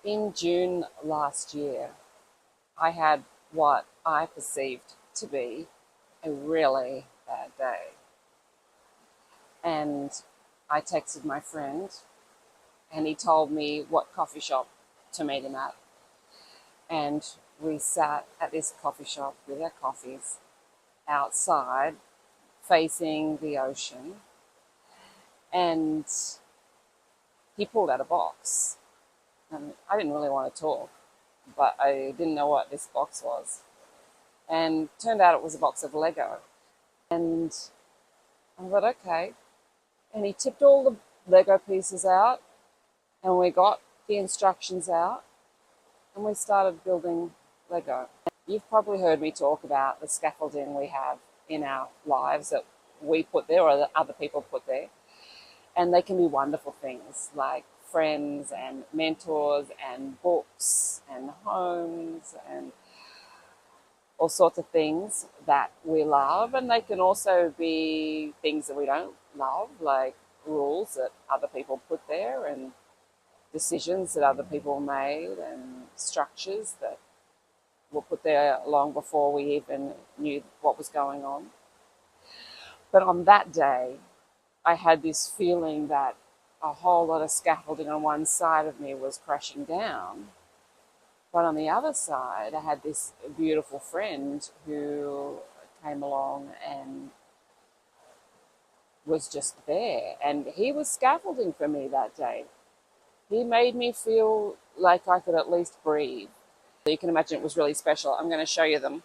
In June last year, I had what I perceived to be a really bad day. And I texted my friend and he told me what coffee shop to meet him at. And we sat at this coffee shop with our coffees outside facing the ocean. And he pulled out a box. And I didn't really want to talk, but I didn't know what this box was. And turned out it was a box of Lego. And I thought, okay. And he tipped all the Lego pieces out, and we got the instructions out, and we started building Lego. You've probably heard me talk about the scaffolding we have in our lives that we put there or that other people put there. And they can be wonderful things like friends and mentors and books and homes and all sorts of things that we love. And they can also be things that we don't love, like rules that other people put there and decisions that other people made and structures that were put there long before we even knew what was going on. But on that day, I had this feeling that a whole lot of scaffolding on one side of me was crashing down. But on the other side, I had this beautiful friend who came along and was just there. And he was scaffolding for me that day. He made me feel like I could at least breathe. You can imagine it was really special. I'm going to show you them.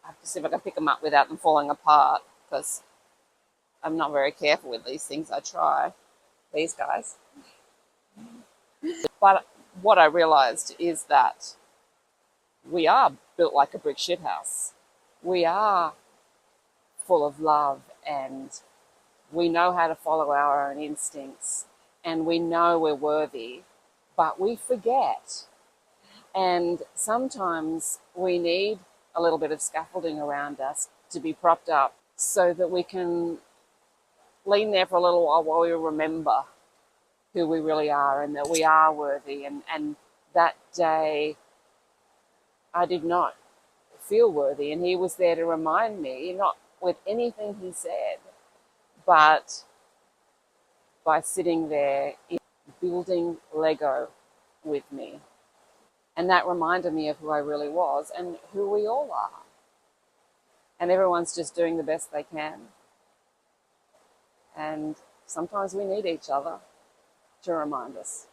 I have to see if I can pick them up without them falling apart because I'm not very careful with these things. I try. These guys. But what I realized is that we are built like a brick shithouse. We are full of love and we know how to follow our own instincts and we know we're worthy, but we forget. And sometimes we need a little bit of scaffolding around us to be propped up so that we can lean there for a little while we remember who we really are and that we are worthy. And that day, I did not feel worthy. And he was there to remind me, not with anything he said, but by sitting there building Lego with me. And that reminded me of who I really was and who we all are. And everyone's just doing the best they can. And sometimes we need each other to remind us.